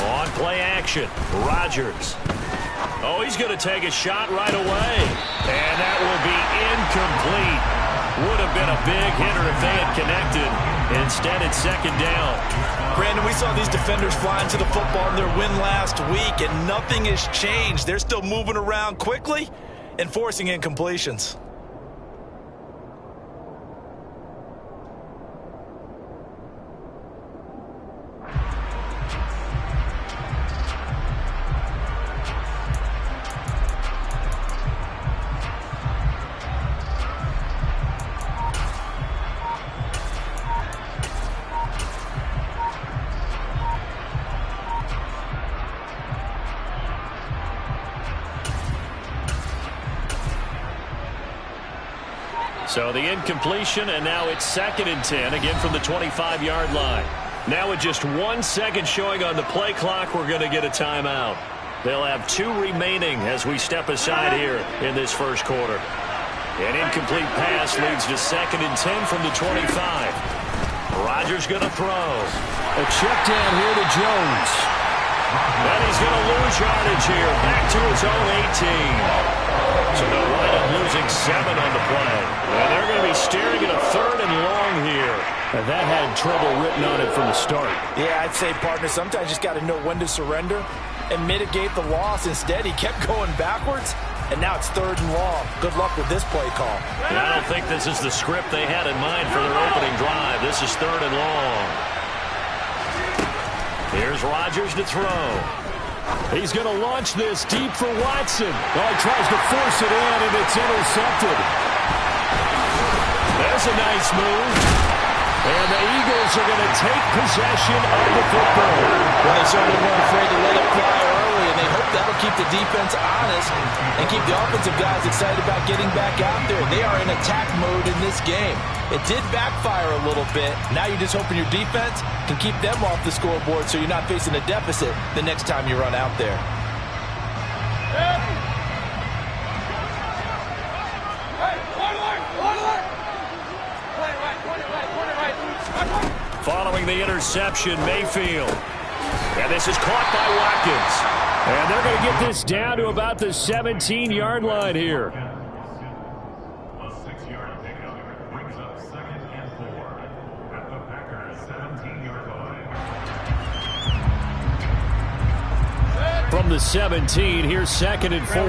On play action, Rodgers. Oh, he's going to take a shot right away. And that will be incomplete. Would have been a big hitter if they had connected. Instead, it's second down. Brandon, we saw these defenders flying to the football in their win last week, and nothing has changed. They're still moving around quickly and forcing incompletions. So the incompletion, and now it's 2nd and 10, again from the 25-yard line. Now with just 1 second showing on the play clock, we're going to get a timeout. They'll have 2 remaining as we step aside here in this first quarter. An incomplete pass leads to 2nd and 10 from the 25. Rodgers going to throw. A check down here to Jones. And he's going to lose yardage here, back to his own 18. So they'll wind up losing 7 on the play. And they're going to be staring at a 3rd and long here. And that had trouble written on it from the start. Yeah, I'd say, partner, sometimes you just got to know when to surrender and mitigate the loss. Instead, he kept going backwards, and now it's 3rd and long. Good luck with this play call. And I don't think this is the script they had in mind for their opening drive. This is 3rd and long. Here's Rodgers to throw. He's going to launch this deep for Watson. Oh, he tries to force it in, and it's intercepted. There's a nice move. And the Eagles are going to take possession of the football. Well, they certainly weren't afraid to let it fly early, and they hope that'll keep the defense honest and keep the offensive guys excited about getting back out there. They are in attack mode in this game. It did backfire a little bit. Now you're just hoping your defense can keep them off the scoreboard so you're not facing a deficit the next time you run out there. Following the interception, Mayfield. And this is caught by Watkins. And they're going to get this down to about the 17-yard line here. A 6-yard pickup brings up 2nd and 4 at the Packers' 17-yard line. From the 17, here's 2nd and 4.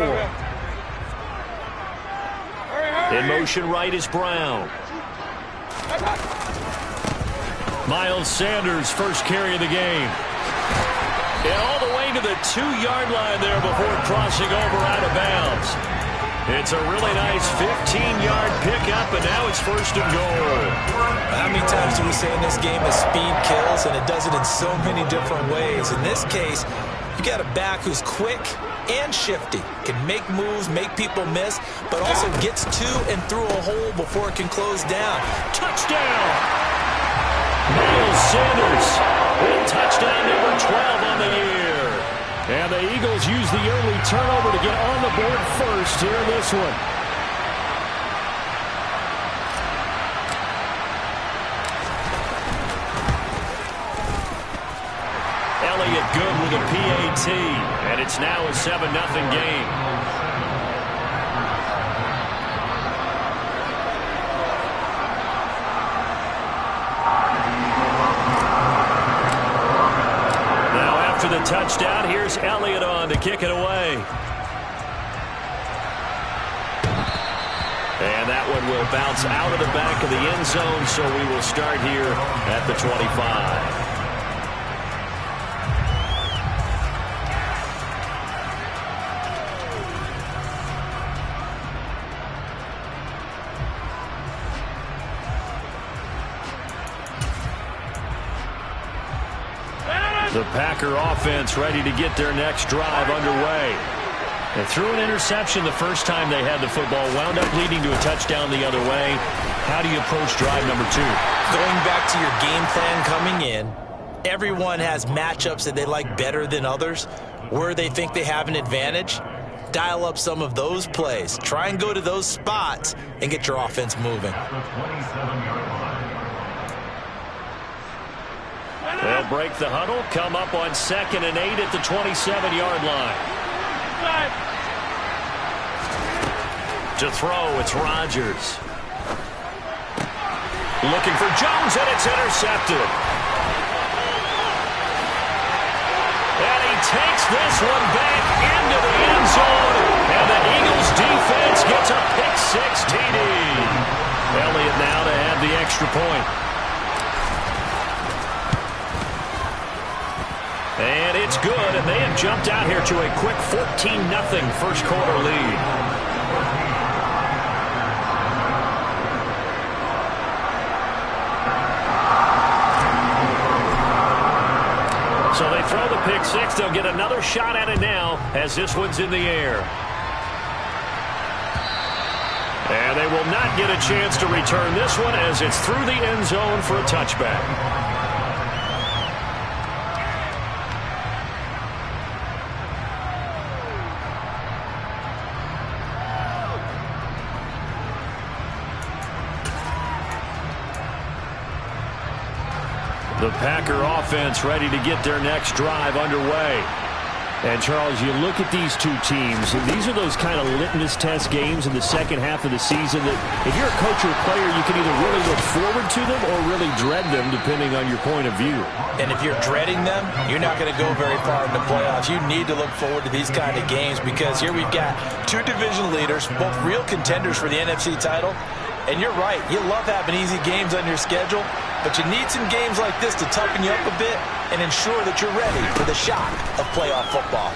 In motion right is Brown. Miles Sanders, first carry of the game. And all the way to the 2-yard line there before crossing over out of bounds. It's a really nice 15-yard pickup, and now it's 1st and goal. How many times do we say in this game that speed kills, and it does it in so many different ways? In this case, you got a back who's quick and shifty, can make moves, make people miss, but also gets to and through a hole before it can close down. Touchdown! Miles Sanders with touchdown number 12 on the year. And the Eagles use the early turnover to get on the board first here in this one. Elliott good with a PAT, and it's now a 7-0 game. The touchdown, here's Elliott on to kick it away. And that one will bounce out of the back of the end zone, so we will start here at the 25. The Packer offense ready to get their next drive underway. They threw an interception the first time they had the football, wound up leading to a touchdown the other way. How do you approach drive number 2? Going back to your game plan coming in, everyone has matchups that they like better than others. Where they think they have an advantage, dial up some of those plays. Try and go to those spots and get your offense moving. They'll break the huddle, come up on 2nd and 8 at the 27-yard line. To throw, it's Rodgers. Looking for Jones, and it's intercepted. And he takes this one back into the end zone. And the Eagles defense gets a pick-6 TD. Elliott now to have the extra point. And it's good, and they have jumped out here to a quick 14-0 first quarter lead. So they throw the pick-6. They'll get another shot at it now as this one's in the air. And they will not get a chance to return this one as it's through the end zone for a touchback. The Packer offense ready to get their next drive underway. And, Charles, you look at these two teams, and these are those kind of litmus test games in the second half of the season that if you're a coach or a player, you can either really look forward to them or really dread them, depending on your point of view. And if you're dreading them, you're not going to go very far in the playoffs. You need to look forward to these kind of games because here we've got two division leaders, both real contenders for the NFC title. And you're right, you love having easy games on your schedule, but you need some games like this to toughen you up a bit and ensure that you're ready for the shock of playoff football.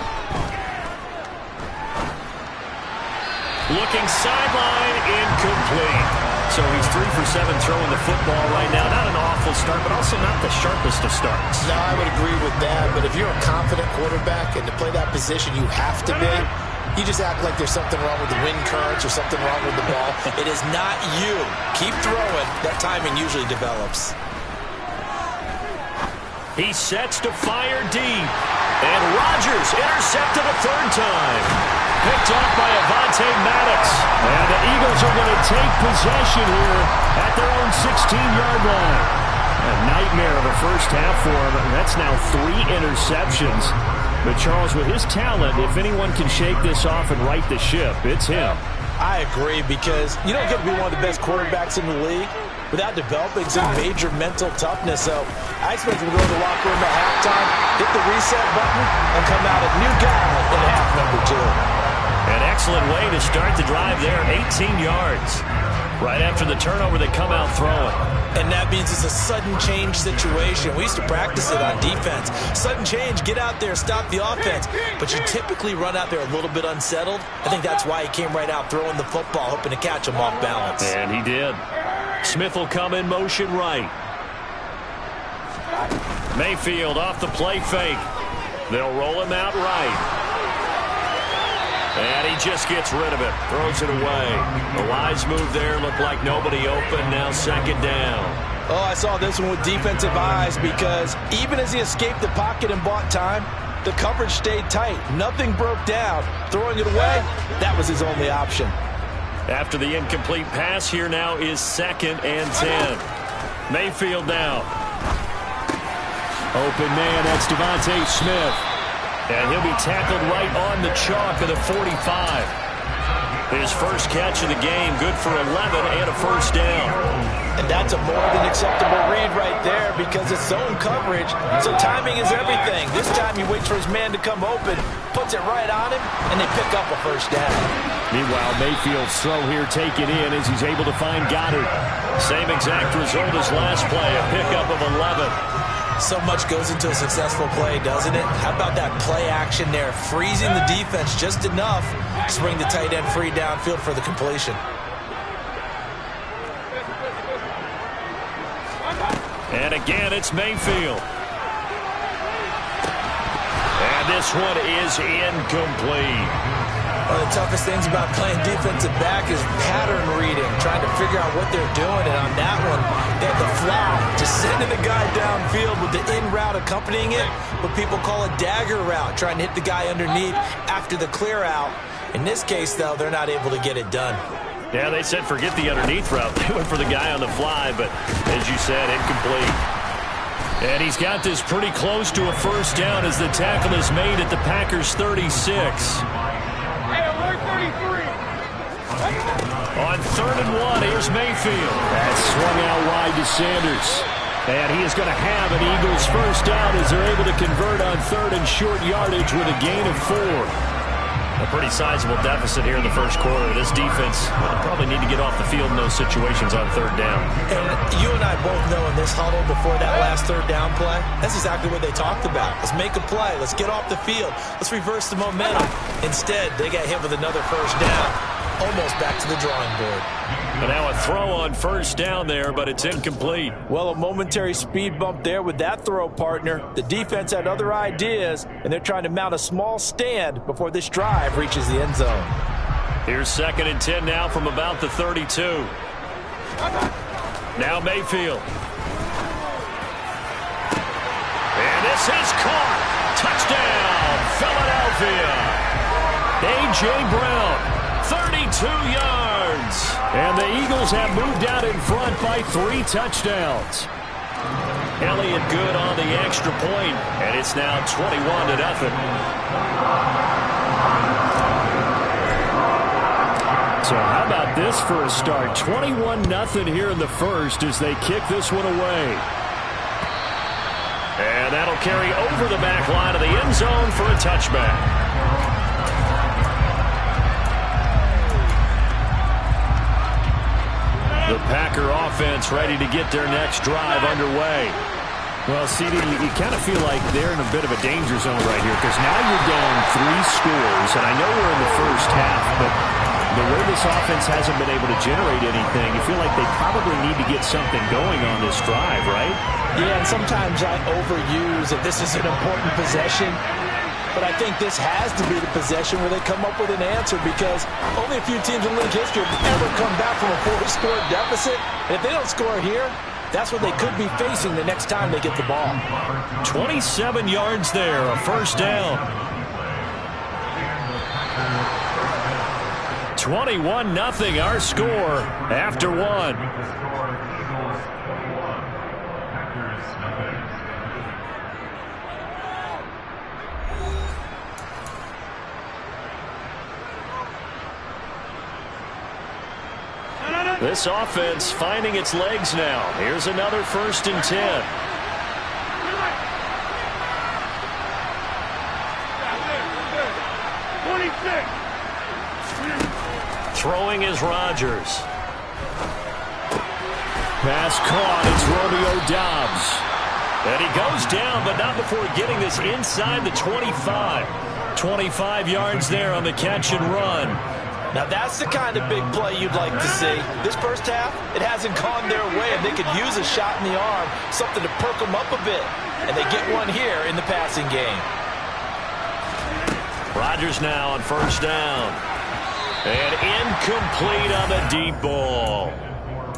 Looking sideline, incomplete. So he's 3 for 7 throwing the football right now. Not an awful start, but also not the sharpest of starts. No, I would agree with that, but if you're a confident quarterback and to play that position you have to be, you just act like there's something wrong with the wind currents or something wrong with the ball. It is not you. Keep throwing. That timing usually develops. He sets to fire deep. And Rodgers intercepted a third time. Picked off by Avonte Maddox. And the Eagles are going to take possession here at their own 16-yard line. A nightmare of a first half for him. That's now 3 interceptions. But, Charles, with his talent, if anyone can shake this off and right the ship, it's him. I agree because you don't get to be one of the best quarterbacks in the league without developing some major mental toughness. So I expect him to go to the locker room at halftime, hit the reset button, and come out a new guy in half number 2. An excellent way to start the drive there, 18 yards. Right after the turnover, they come out throwing. And that means it's a sudden change situation. We used to practice it on defense. Sudden change, get out there, stop the offense. But you typically run out there a little bit unsettled. I think that's why he came right out throwing the football, hoping to catch him off balance. And he did. Smith will come in motion right. Mayfield off the play fake. They'll roll him out right. And he just gets rid of it. Throws it away. The wise move there. Looked like nobody open. Now 2nd down. Oh, I saw this one with defensive eyes because even as he escaped the pocket and bought time, the coverage stayed tight. Nothing broke down. Throwing it away, that was his only option. After the incomplete pass, here now is 2nd and 10. Mayfield now. Open man, that's Devontae Smith. And he'll be tackled right on the chalk of the 45. His first catch of the game, good for 11 and a first down. And that's a more than acceptable read right there because it's zone coverage, so timing is everything. This time he waits for his man to come open, puts it right on him, and they pick up a first down. Meanwhile, Mayfield's throw here taken in as he's able to find Goddard. Same exact result as last play, a pickup of 11. So much goes into a successful play, doesn't it? How about that play action there? Freezing the defense just enough to bring the tight end free downfield for the completion. And again, it's Mayfield. And this one is incomplete. One of the toughest things about playing defensive back is pattern reading, trying to figure out what they're doing. And on that one, they have the fly, just sending the guy downfield with the in route accompanying it, what people call a dagger route, trying to hit the guy underneath after the clear out. In this case, though, they're not able to get it done. Yeah, they said forget the underneath route. They went for the guy on the fly, but as you said, incomplete. And he's got this pretty close to a first down as the tackle is made at the Packers' 36. On 3rd and 1, here's Mayfield. That's swung out wide to Sanders. And he is going to have an Eagles first down as they're able to convert on 3rd and short yardage with a gain of 4. A pretty sizable deficit here in the first quarter. This defense will probably need to get off the field in those situations on 3rd down. And you and I both know in this huddle before that last 3rd down play, that's exactly what they talked about. Let's make a play. Let's get off the field. Let's reverse the momentum. Instead, they got hit with another first down. Almost back to the drawing board. But now a throw on first down there, but it's incomplete. Well, a momentary speed bump there with that throw, partner. The defense had other ideas, and they're trying to mount a small stand before this drive reaches the end zone. Here's 2nd and 10 now from about the 32. Now Mayfield. And this is caught. Touchdown, Philadelphia. A.J. Brown. 32 yards. And the Eagles have moved out in front by 3 touchdowns. Elliott good on the extra point, and it's now 21-0. So how about this for a start? 21-0 here in the first as they kick this one away. And that'll carry over the back line of the end zone for a touchback. The Packer offense ready to get their next drive underway. Well, CD, you kind of feel like they're in a bit of a danger zone right here because now you're down 3 scores, and I know we're in the first half, but the way this offense hasn't been able to generate anything, you feel like they probably need to get something going on this drive, right? Yeah, and sometimes I overuse that this is an important possession. But I think this has to be the possession where they come up with an answer because only a few teams in league history have ever come back from a 4-score deficit. And if they don't score here, that's what they could be facing the next time they get the ball. 27 yards there, a first down. 21-0 our score after 1. This offense finding its legs now. Here's another 1st and 10. Throwing is Rodgers. Pass caught. It's Romeo Doubs. And he goes down, but not before getting this inside the 25. 25 yards there on the catch and run. Now that's the kind of big play you'd like to see. This first half, it hasn't gone their way, and they could use a shot in the arm, something to perk them up a bit. And they get one here in the passing game. Rodgers now on first down. And incomplete on the deep ball.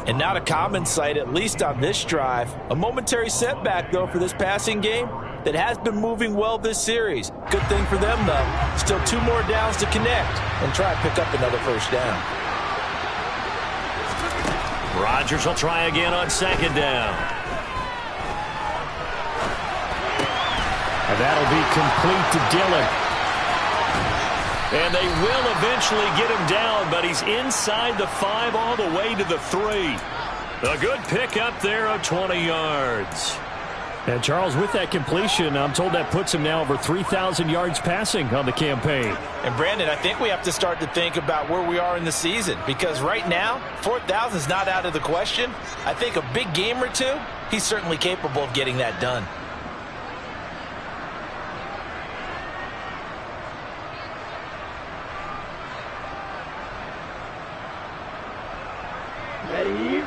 And not a common sight, at least on this drive. A momentary setback, though, for this passing game that has been moving well this series. Good thing for them, though. Still 2 more downs to connect and try and pick up another first down. Rodgers will try again on 2nd down. And that'll be complete to Dillon. And they will eventually get him down, but he's inside the 5 all the way to the 3. A good pick up there of 20 yards. And Charles, with that completion, I'm told that puts him now over 3,000 yards passing on the campaign. And Brandon, I think we have to start to think about where we are in the season because right now, 4,000 is not out of the question. I think a big game or 2, he's certainly capable of getting that done.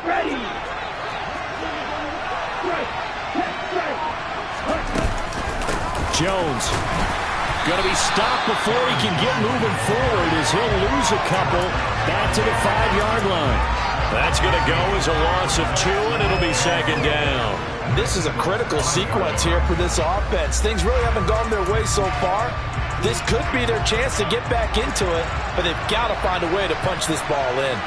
Ready. Jones going to be stopped before he can get moving forward as he'll lose a couple back to the 5-yard line. That's going to go as a loss of 2, and it'll be 2nd down. This is a critical sequence here for this offense. Things really haven't gone their way so far. This could be their chance to get back into it, but they've got to find a way to punch this ball in.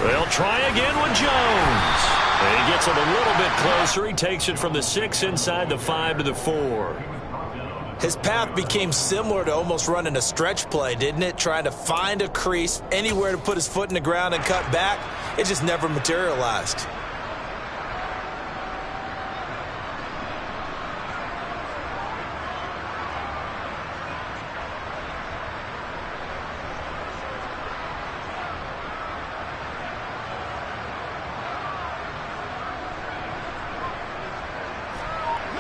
They'll try again with Jones. And he gets it a little bit closer. He takes it from the 6 inside the 5 to the 4. His path became similar to almost running a stretch play, didn't it? Trying to find a crease, anywhere to put his foot in the ground and cut back. It just never materialized.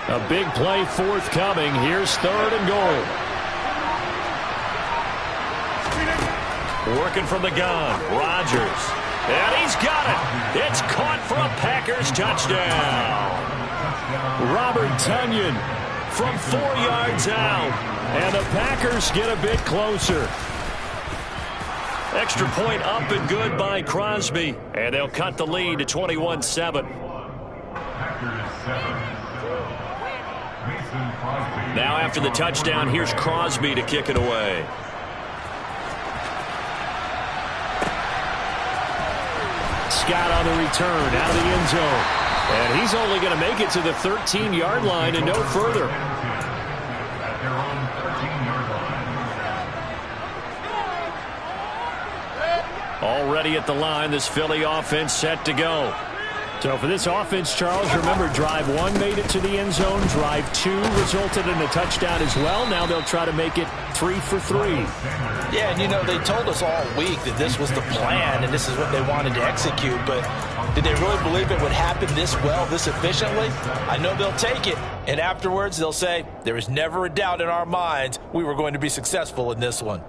A big play forthcoming. Here's 3rd and goal. Working from the gun. Rodgers. And he's got it. It's caught for a Packers touchdown. Robert Tonyan from 4 yards out. And the Packers get a bit closer. Extra point up and good by Crosby. And they'll cut the lead to 21-7. Now after the touchdown, here's Crosby to kick it away. Scott on the return out of the end zone. And he's only going to make it to the 13-yard line and no further. Already at the line, this Philly offense set to go. So for this offense, Charles, remember, drive 1 made it to the end zone. Drive 2 resulted in a touchdown as well. Now they'll try to make it 3 for 3. Yeah, and you know, they told us all week that this was the plan and this is what they wanted to execute. But did they really believe it would happen this well, this efficiently? I know they'll take it. And afterwards, they'll say, there was never a doubt in our minds we were going to be successful in this one.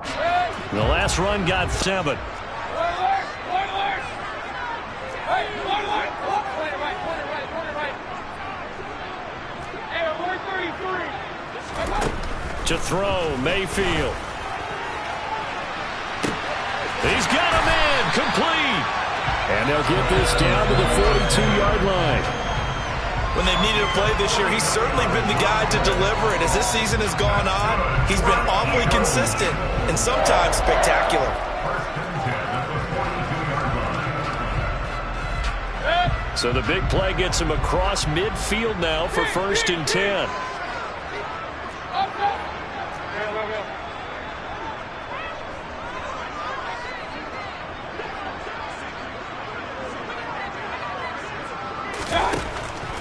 The last run got 7. To throw, Mayfield. He's got a man, complete. And they'll get this down to the 42-yard line. When they've needed a play this year, he's certainly been the guy to deliver it. As this season has gone on, he's been awfully consistent and sometimes spectacular. So the big play gets him across midfield now for 1st and 10.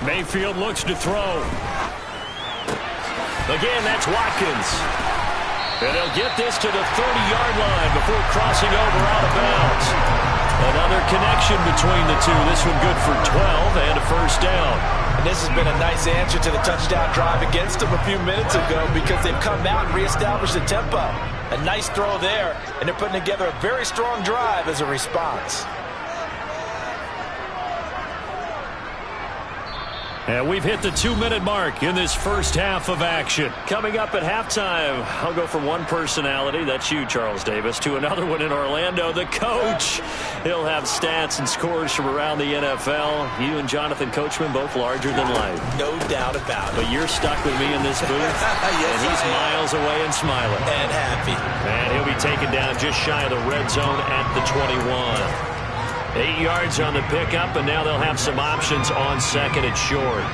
Mayfield looks to throw. Again, that's Watkins. And he'll get this to the 30-yard line before crossing over out of bounds. Another connection between the two. This one good for 12 and a 1st down. And this has been a nice answer to the touchdown drive against them a few minutes ago because they've come out and reestablished the tempo. A nice throw there, and they're putting together a very strong drive as a response. And we've hit the 2-minute mark in this first half of action. Coming up at halftime, I'll go from one personality, that's you, Charles Davis, to another one in Orlando, the coach. He'll have stats and scores from around the NFL. You and Jonathan Coachman, both larger than life. No doubt about it. But you're stuck with me in this booth, yes, and he's miles away and smiling. And happy. And he'll be taken down just shy of the red zone at the 21. 8 yards on the pickup, and now they'll have some options on 2nd and short.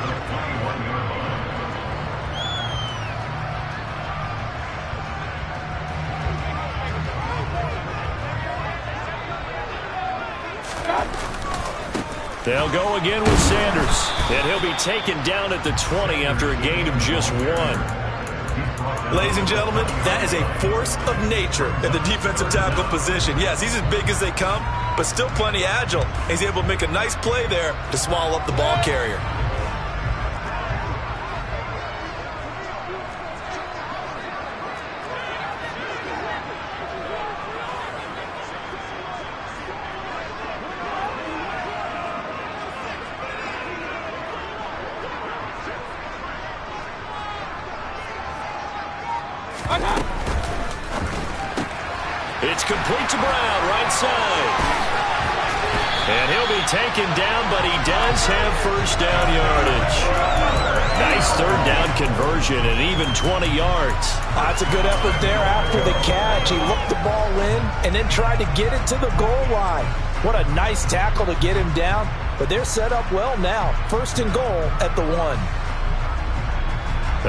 They'll go again with Sanders, and he'll be taken down at the 20 after a gain of just 1. Ladies and gentlemen, that is a force of nature in the defensive tackle position. Yes, he's as big as they come, but still plenty agile. He's able to make a nice play there to swallow up the ball carrier. It's complete to Brown, right side. And he'll be taken down, but he does have first down yardage. Nice third down conversion and even 20 yards. That's a good effort there after the catch. He looked the ball in and then tried to get it to the goal line. What a nice tackle to get him down. But they're set up well now. First and goal at the 1.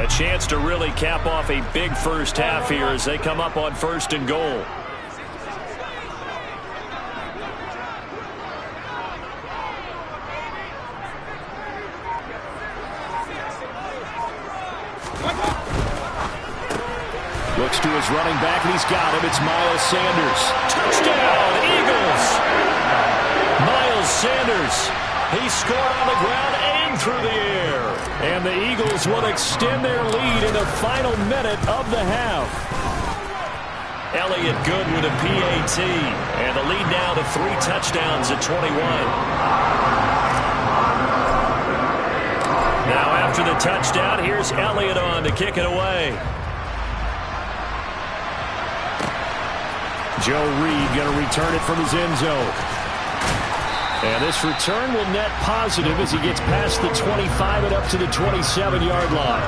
A chance to really cap off a big first half here as they come up on first and goal. Looks to his running back, and he's got him. It's Miles Sanders. Touchdown, Eagles! Miles Sanders. He scored on the ground and through the air. And the Eagles will extend their lead in the final minute of the half. Elliott good with a PAT. And the lead now to 3 touchdowns at 21. Now after the touchdown, here's Elliott on to kick it away. Joe Reed going to return it from his end zone. And this return will net positive as he gets past the 25 and up to the 27-yard line.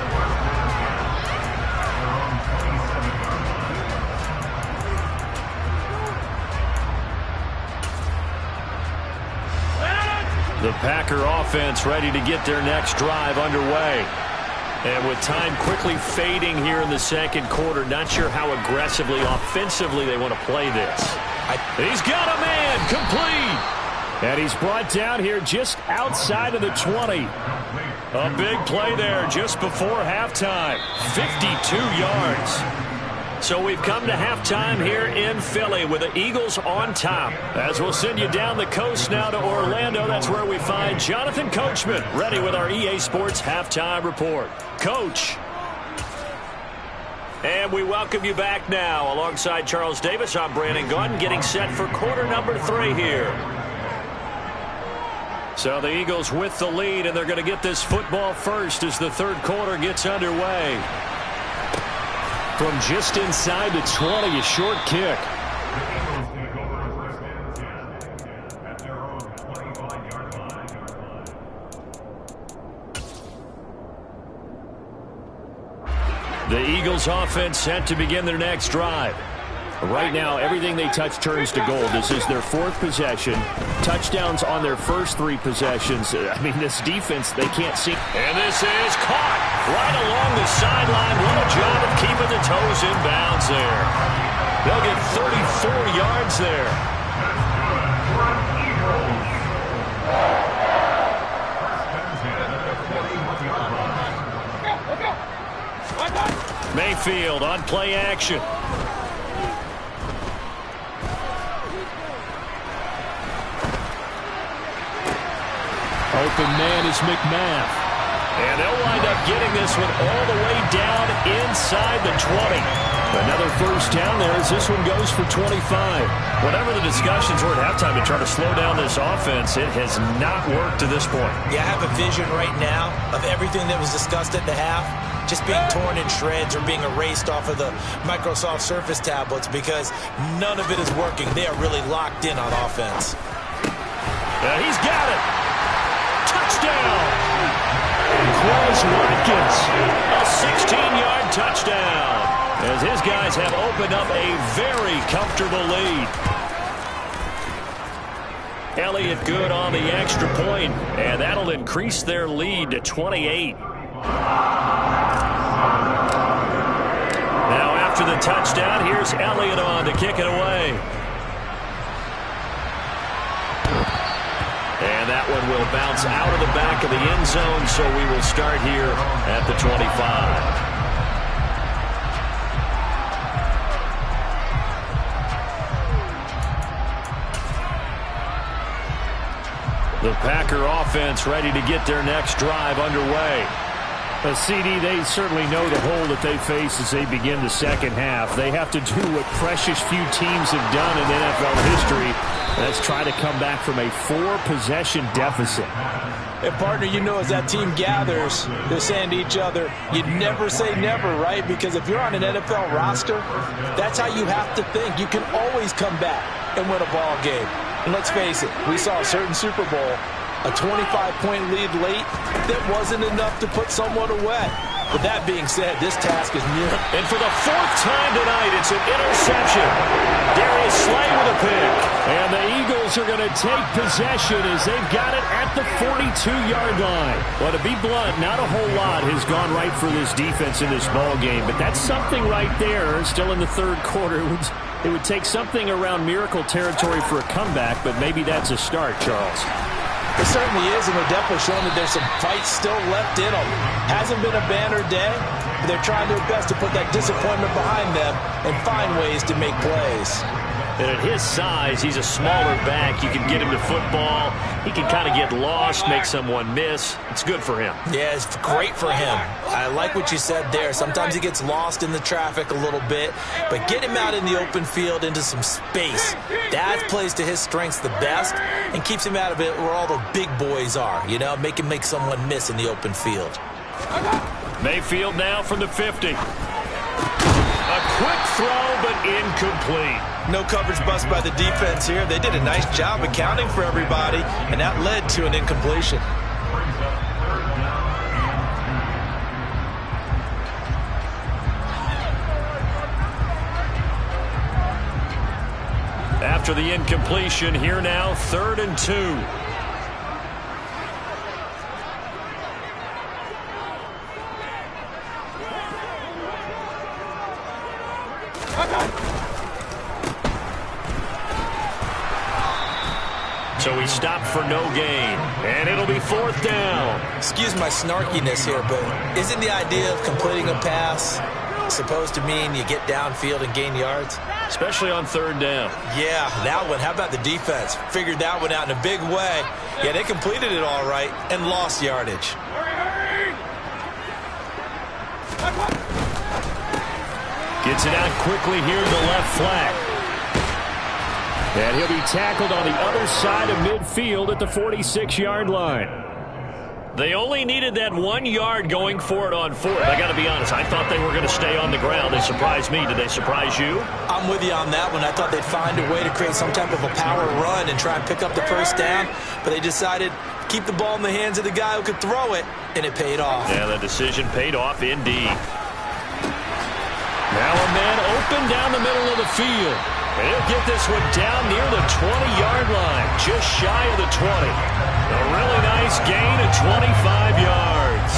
The Packer offense ready to get their next drive underway. And with time quickly fading here in the second quarter, not sure how aggressively, offensively they want to play this. He's got a man, complete. And he's brought down here just outside of the 20. A big play there just before halftime. 52 yards. So we've come to halftime here in Philly with the Eagles on top. As we'll send you down the coast now to Orlando, that's where we find Jonathan Coachman ready with our EA Sports Halftime Report. Coach. And we welcome you back now. Alongside Charles Davis, I'm Brandon Gunn, getting set for quarter number 3 here. So the Eagles with the lead, and they're going to get this football first as the third quarter gets underway. From just inside the 20, a short kick. The Eagles offense set to begin their next drive. Right now, everything they touch turns to gold. This is their 4th possession. Touchdowns on their first 3 possessions. I mean, this defense, they can't see. And this is caught right along the sideline. What a job of keeping the toes in bounds there. They'll get 34 yards there. Mayfield on play action. Open man is McMath. And they'll wind up getting this one all the way down inside the 20. Another first down there as this one goes for 25. Whatever the discussions were at halftime to try to slow down this offense, it has not worked to this point. Yeah, I have a vision right now of everything that was discussed at the half just being torn in shreds or being erased off of the Microsoft Surface tablets because none of it is working. They are really locked in on offense. He's got it. Touchdown. Quez Watkins, a 16-yard touchdown, as his guys have opened up a very comfortable lead. Elliott good on the extra point, and that'll increase their lead to 28. Now after the touchdown, here's Elliott on to kick it away. And that one will bounce out of the back of the end zone, so we will start here at the 25. The Packer offense ready to get their next drive underway. CD, they certainly know the hole that they face as they begin the second half. They have to do what precious few teams have done in NFL history. That's try to come back from a 4-possession deficit. And, partner, you know, as that team gathers, they're saying to each other, you never say never, right? Because if you're on an NFL roster, that's how you have to think. You can always come back and win a ball game. And let's face it, we saw a certain Super Bowl, a 25-point lead late that wasn't enough to put someone away. But that being said, this task is near. And for the fourth time tonight, it's an interception. Darius Slay with a pick. And the Eagles are going to take possession as they've got it at the 42-yard line. Well, to be blunt, not a whole lot has gone right for this defense in this ball game, but that's something right there. Still in the third quarter. It would take something around miracle territory for a comeback, but maybe that's a start, Charles. It certainly is, and they're definitely showing that there's some fight still left in them. Hasn't been a banner day, but they're trying their best to put that disappointment behind them and find ways to make plays. And at his size, he's a smaller back. You can get him to football. He can kind of get lost, make someone miss. It's good for him. Yeah, it's great for him. I like what you said there. Sometimes he gets lost in the traffic a little bit, but get him out in the open field into some space. That plays to his strengths the best and keeps him out of it where all the big boys are. You know, make him make someone miss in the open field. Mayfield now from the 50. A quick throw, but incomplete. No coverage bust by the defense here. They did a nice job accounting for everybody, and that led to an incompletion. After the incompletion, here now, 3rd and 2. So he stopped for no gain, and it'll be 4th down. Excuse my snarkiness here, but isn't the idea of completing a pass supposed to mean you get downfield and gain yards? Especially on 3rd down. Yeah, that one. How about the defense? Figured that one out in a big way. Yeah, they completed it all right and lost yardage. Gets it out quickly here to the left flat. And he'll be tackled on the other side of midfield at the 46-yard line. They only needed that 1 yard going for it on 4th. I got to be honest, I thought they were going to stay on the ground. They surprised me. Did they surprise you? I'm with you on that one. I thought they'd find a way to create some type of a power run and try and pick up the first down, but they decided to keep the ball in the hands of the guy who could throw it, and it paid off. Yeah, the decision paid off indeed. Now a man open down the middle of the field. And he'll get this one down near the 20-yard line, just shy of the 20. A really nice gain of 25 yards.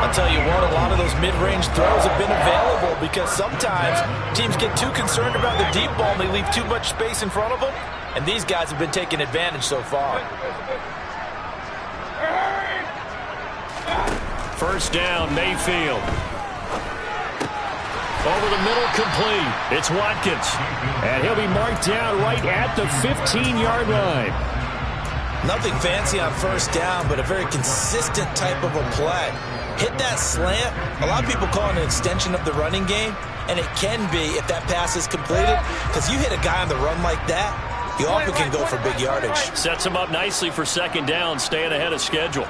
I'll tell you what, a lot of those mid-range throws have been available because sometimes teams get too concerned about the deep ball and they leave too much space in front of them, and these guys have been taking advantage so far. 1st down, Mayfield. Over the middle, complete. It's Watkins. And he'll be marked down right at the 15-yard line. Nothing fancy on 1st down, but a very consistent type of a play. Hit that slant. A lot of people call it an extension of the running game, and it can be if that pass is completed, because you hit a guy on the run like that, you often can go for big yardage. Sets him up nicely for 2nd down, staying ahead of schedule.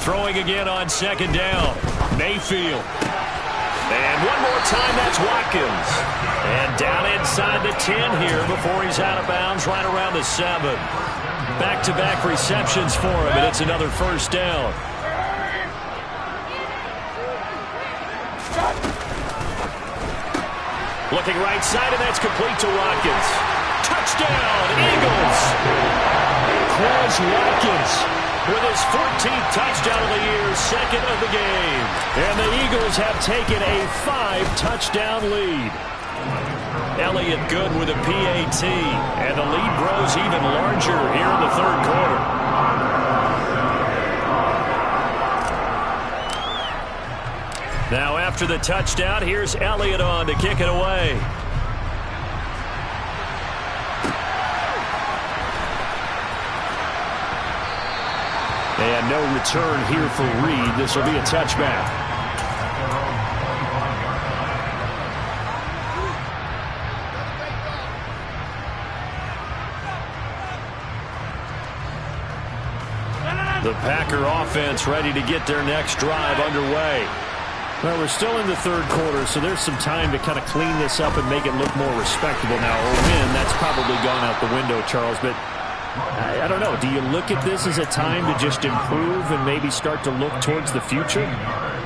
Throwing again on 2nd down. Mayfield. And one more time, that's Watkins. And down inside the 10 here before he's out of bounds right around the 7. Back-to-back receptions for him, and it's another 1st down. Looking right side, and that's complete to Watkins. Touchdown, Eagles! Quez Watkins with his 14th touchdown of the year, 2nd of the game. And the Eagles have taken a 5-touchdown lead. Elliott good with a PAT, and the lead grows even larger here in the 3rd quarter. Now after the touchdown, here's Elliott on to kick it away. And no return here for Reed. This will be a touchback. The Packer offense ready to get their next drive underway. Well, we're still in the third quarter, so there's some time to kind of clean this up and make it look more respectable now. Or win, that's probably gone out the window, Charles. But I don't know. Do you look at this as a time to just improve and maybe start to look towards the future?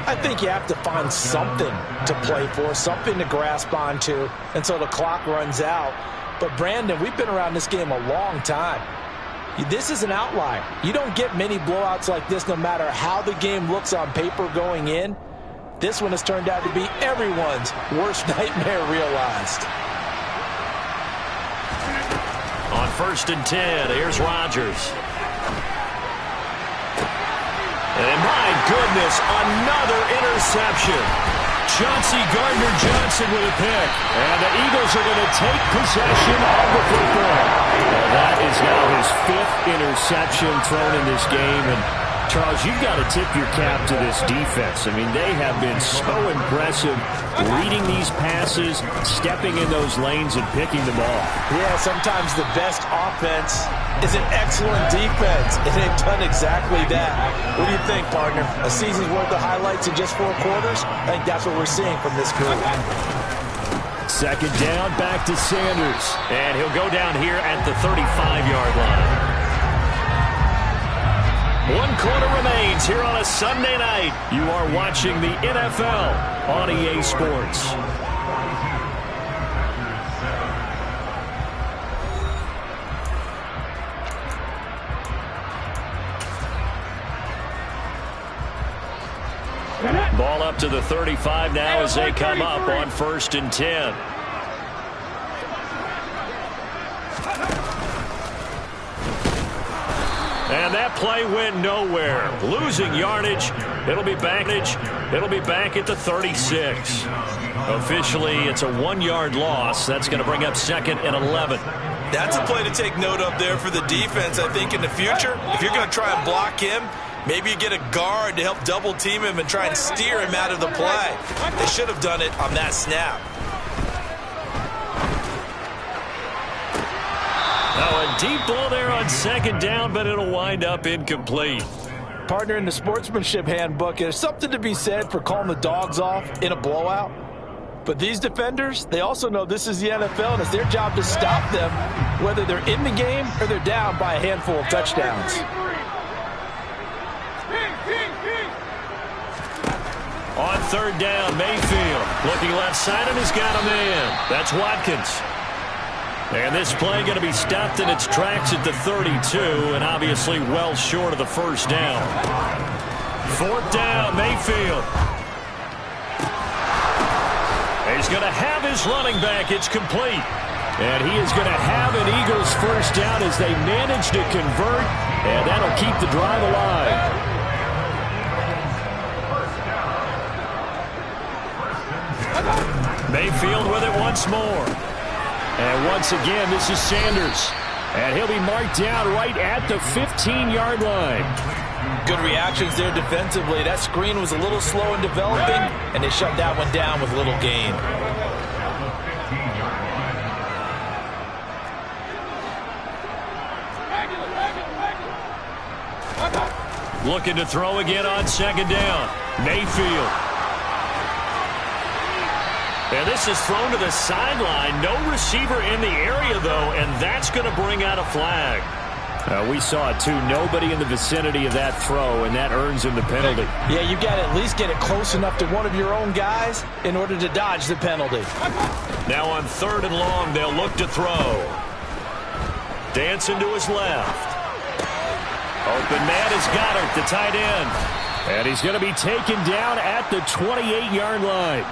I think you have to find something to play for, something to grasp onto until the clock runs out. But, Brandon, we've been around this game a long time. This is an outlier. You don't get many blowouts like this no matter how the game looks on paper going in. This one has turned out to be everyone's worst nightmare realized. On 1st and 10, here's Rodgers. And my goodness, another interception. Chauncey Gardner-Johnson with a pick. And the Eagles are going to take possession of the football. Well, that is now his 5th interception thrown in this game. And Charles, you've got to tip your cap to this defense. I mean, they have been so impressive reading these passes, stepping in those lanes, and picking them off. Yeah, sometimes the best offense is an excellent defense, and they've done exactly that. What do you think, partner? A season's worth of highlights in just 4 quarters? I think that's what we're seeing from this group. 2nd down, back to Sanders. And he'll go down here at the 35-yard line. 1 quarter remains here on a Sunday night. You are watching the NFL on EA Sports. Ball up to the 35 now as they come up on 1st and 10. And that play went nowhere. Losing yardage. It'll be back at the 36. Officially, it's a 1-yard loss. That's going to bring up 2nd and 11. That's a play to take note of there for the defense, I think, in the future. If you're going to try and block him, maybe you get a guard to help double team him and try and steer him out of the play. They should have done it on that snap. Now a deep ball there on 2nd down, but it'll wind up incomplete. Partner, in the sportsmanship handbook, there's something to be said for calling the dogs off in a blowout. But these defenders, they also know this is the NFL, and it's their job to stop them, whether they're in the game or they're down by a handful of touchdowns. On 3rd down, Mayfield looking left side and has got a man. That's Watkins. And this play going to be stopped in its tracks at the 32, and obviously well short of the 1st down. 4th down, Mayfield. He's going to have his running back. It's complete. And he is going to have an Eagles 1st down as they manage to convert, and that'll keep the drive alive. Mayfield with it once more. And once again, this is Sanders. And he'll be marked down right at the 15-yard line. Good reactions there defensively. That screen was a little slow in developing, and they shut that one down with little gain. Looking to throw again on 2nd down. Mayfield. And this is thrown to the sideline. No receiver in the area, though, and that's going to bring out a flag. We saw it, too. Nobody in the vicinity of that throw, and that earns him the penalty. Yeah, you got to at least get it close enough to one of your own guys in order to dodge the penalty. Now on 3rd and long, they'll look to throw. Dancing to his left. Open man is Goddard, the tight end. And he's going to be taken down at the 28-yard line.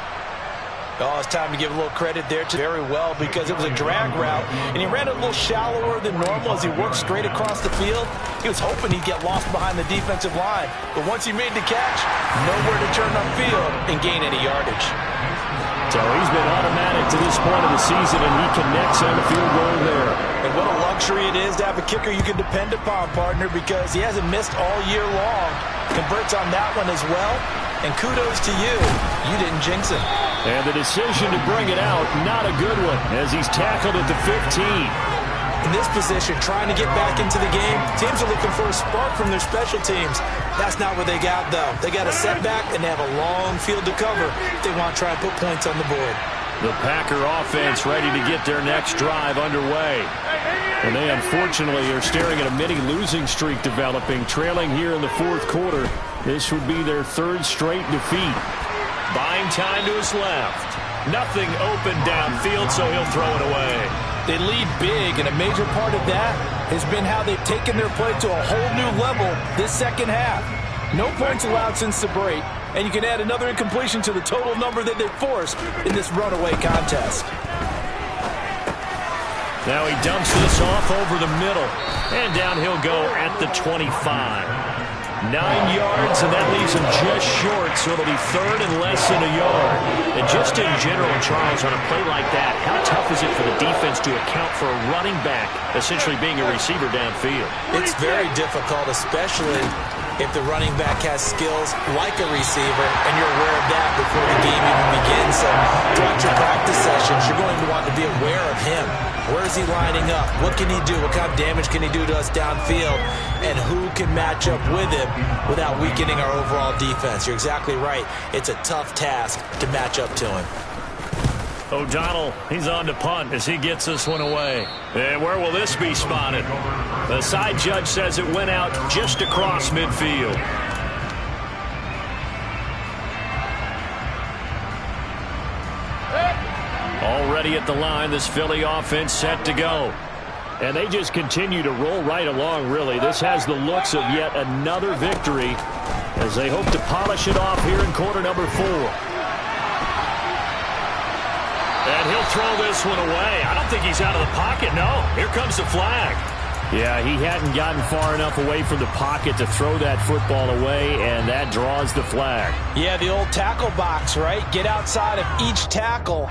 Oh, it's time to give a little credit there to very well because it was a drag route, and he ran it a little shallower than normal as he worked straight across the field. He was hoping he'd get lost behind the defensive line, but once he made the catch, nowhere to turn upfield and gain any yardage. So he's been automatic to this point of the season, and he connects on the field goal there. And what a luxury it is to have a kicker you can depend upon, partner, because he hasn't missed all year long. Converts on that one as well, and kudos to you. You didn't jinx him. And the decision to bring it out, not a good one, as he's tackled at the 15. In this position, trying to get back into the game, teams are looking for a spark from their special teams. That's not what they got, though. They got a setback, and they have a long field to cover if they want to try and put points on the board. The Packer offense ready to get their next drive underway. And they unfortunately are staring at a mini losing streak developing, trailing here in the fourth quarter. This would be their third straight defeat. Buying time to his left. Nothing open downfield, so he'll throw it away. They lead big, and a major part of that has been how they've taken their play to a whole new level this second half. No points allowed since the break, and you can add another incompletion to the total number that they've forced in this runaway contest. Now he dumps this off over the middle, and down he'll go at the 25. 9 yards, and that leaves him just short, so it'll be third and less than a yard. And just in general, Charles, on a play like that, how tough is it for the defense to account for a running back essentially being a receiver downfield? It's very difficult, especially if the running back has skills like a receiver, and you're aware of that before the game even begins. So throughout your practice sessions, you're going to want to be aware of him. Where is he lining up? What can he do? What kind of damage can he do to us downfield? And who can match up with him without weakening our overall defense? You're exactly right. It's a tough task to match up to him. O'Donnell, he's on to punt as he gets this one away. And where will this be spotted? The side judge says it went out just across midfield. Already at the line, this Philly offense set to go. And they just continue to roll right along, really. This has the looks of yet another victory as they hope to polish it off here in quarter number 4. And he'll throw this one away. I don't think he's out of the pocket, no. Here comes the flag. Yeah, he hadn't gotten far enough away from the pocket to throw that football away, and that draws the flag. Yeah, the old tackle box, right? Get outside of each tackle,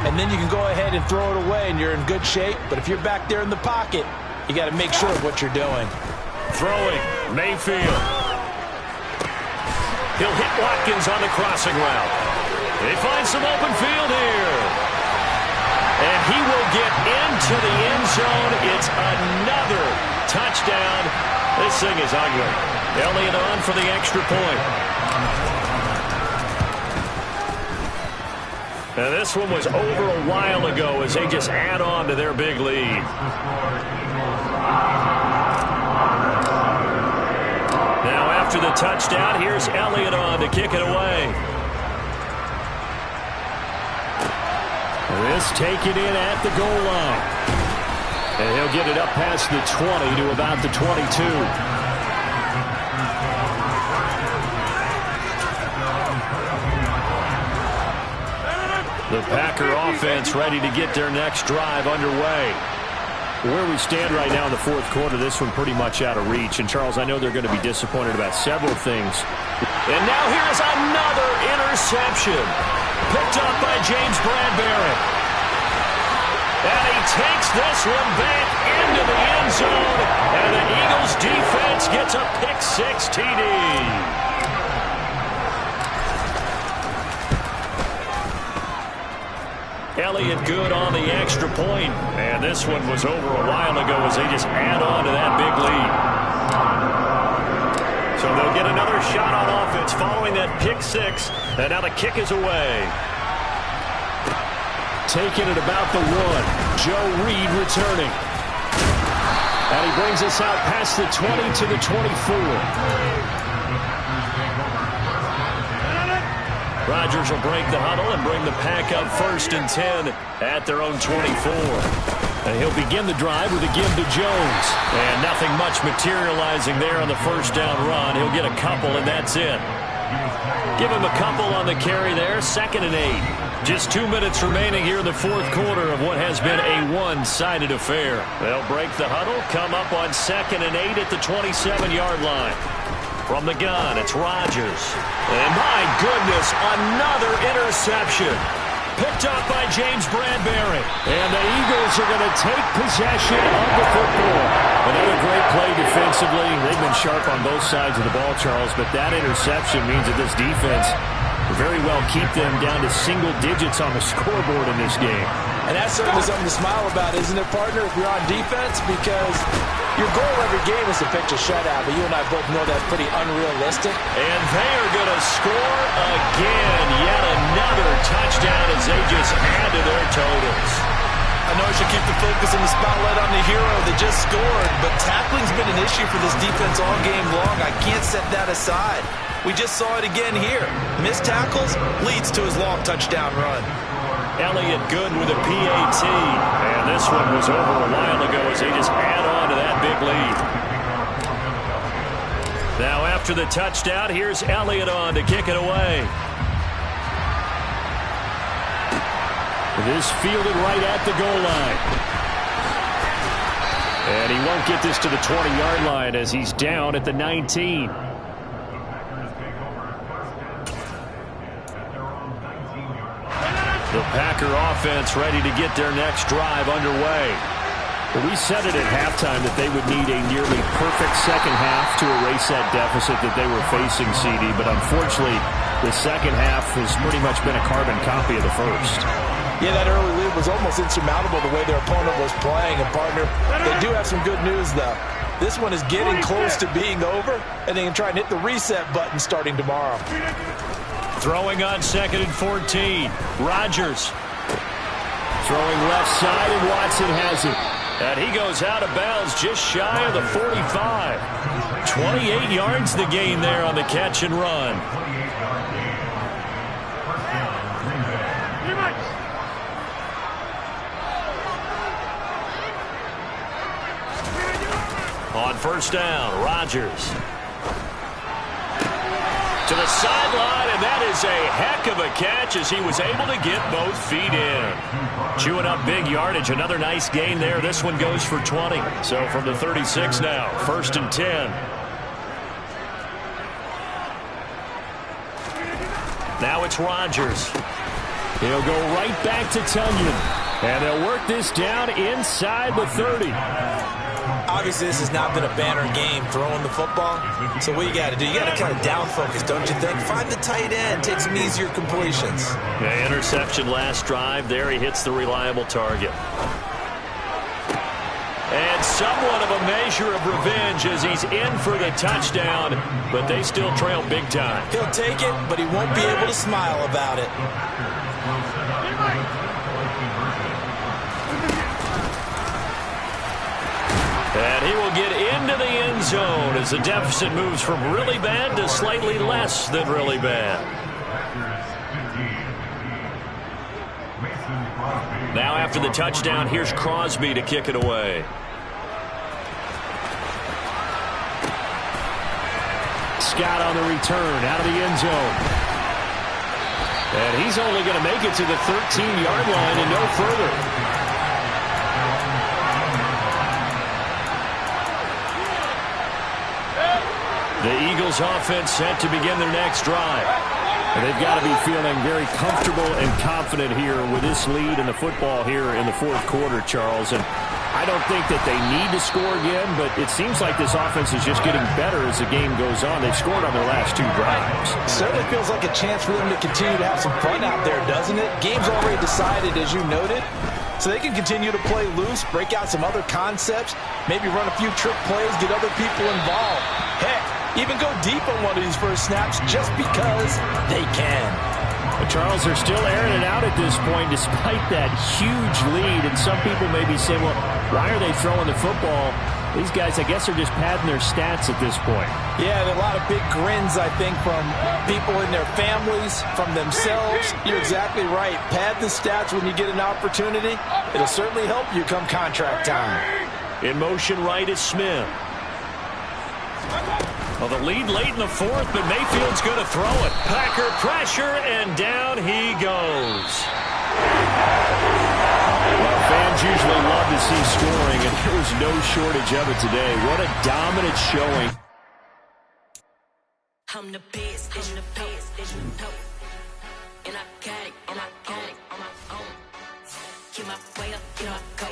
and then you can go ahead and throw it away, and you're in good shape. But if you're back there in the pocket, you got to make sure of what you're doing. Throwing, Mayfield. He'll hit Watkins on the crossing route. They find some open field here. And he will get into the end zone. It's another touchdown. This thing is ugly. Elliott on for the extra point. And this one was over a while ago as they just add on to their big lead. Now after the touchdown, here's Elliott on to kick it away. This taken in at the goal line. And he'll get it up past the 20 to about the 22. The Packer offense ready to get their next drive underway. Where we stand right now in the fourth quarter, this one pretty much out of reach. And, Charles, I know they're going to be disappointed about several things. And now here's another interception. Picked up by James Bradbury. And he takes this one back into the end zone. And the Eagles defense gets a pick-6 TD. Elliott good on the extra point. And this one was over a while ago as they just add on to that big lead. So they'll get another shot on offense following that pick-6. And now the kick is away. Taking it about the 1. Joe Reed returning. And he brings us out past the 20 to the 24. Rodgers will break the huddle and bring the Pack up 1st and 10 at their own 24. And he'll begin the drive with a give to Jones. And nothing much materializing there on the first down run. He'll get a couple, and that's it. Give him a couple on the carry there. 2nd and 8. Just 2 minutes remaining here in the fourth quarter of what has been a one-sided affair. They'll break the huddle, come up on 2nd and 8 at the 27-yard line. From the gun, it's Rodgers. And my goodness, another interception. Picked up by James Bradbury. And the Eagles are going to take possession of the football. Another great play defensively. They've been sharp on both sides of the ball, Charles, but that interception means that this defense very well keep them down to single digits on the scoreboard in this game. And that's certainly something to smile about, isn't it, partner, if you're on defense? Because your goal every game is to pitch a shutout, but you and I both know that's pretty unrealistic. And they are going to score again. Yet another touchdown as they just add to their totals. I know I should keep the focus and the spotlight on the hero that just scored, but tackling's been an issue for this defense all game long. I can't set that aside. We just saw it again here. Missed tackles leads to his long touchdown run. Elliott good with a PAT. And this one was over a while ago as they just add on to that big lead. Now after the touchdown, here's Elliott on to kick it away. This fielded right at the goal line. And he won't get this to the 20-yard line as he's down at the 19. The Packer offense ready to get their next drive underway. Well, we said it at halftime that they would need a nearly perfect second half to erase that deficit that they were facing, CD. But unfortunately, the second half has pretty much been a carbon copy of the first. Yeah, that early lead was almost insurmountable the way their opponent was playing. And, partner, they do have some good news, though. This one is getting close to being over, and they can try and hit the reset button starting tomorrow. Throwing on 2nd and 14. Rodgers. Throwing left side, and Watson has it. And he goes out of bounds just shy of the 45. 28 yards the gain there on the catch and run. On first down, Rodgers. To the sideline, and that is a heck of a catch as he was able to get both feet in. Chewing up big yardage. Another nice gain there. This one goes for 20. So from the 36 now, 1st and 10. Now it's Rodgers. He'll go right back to Tunyon. And they'll work this down inside the 30. Obviously, this has not been a banner game throwing the football. So what you got to do, you got to kind of down focus, don't you think? Find the tight end, take some easier completions. Yeah, interception last drive. There he hits the reliable target. And somewhat of a measure of revenge as he's in for the touchdown, but they still trail big time. He'll take it, but he won't be able to smile about it. And he will get into the end zone as the deficit moves from really bad to slightly less than really bad. Now after the touchdown, here's Crosby to kick it away. Scott on the return out of the end zone. And he's only going to make it to the 13-yard line and no further. The Eagles offense set to begin their next drive. And they've got to be feeling very comfortable and confident here with this lead in the football here in the 4th quarter, Charles. And I don't think that they need to score again, but it seems like this offense is just getting better as the game goes on. They've scored on their last 2 drives. Certainly feels like a chance for them to continue to have some fun out there, doesn't it? Game's already decided, as you noted. So they can continue to play loose, break out some other concepts, maybe run a few trick plays, get other people involved. Heck, even go deep on one of these first snaps just because they can. But Charles, they're still airing it out at this point despite that huge lead. And some people may be saying, well, why are they throwing the football? These guys, I guess, are just padding their stats at this point. Yeah, there are a lot of big grins, I think, from people in their families, from themselves. You're exactly right. Pad the stats when you get an opportunity. It'll certainly help you come contract time. In motion right is Smith. Well, the lead late in the 4th, but Mayfield's going to throw it. Packer pressure, and down he goes. Well, fans usually love to see scoring, and there was no shortage of it today. What a dominant showing. I'm the best, I'm the best, and I got it, on my own. Keep my way up, you know I go.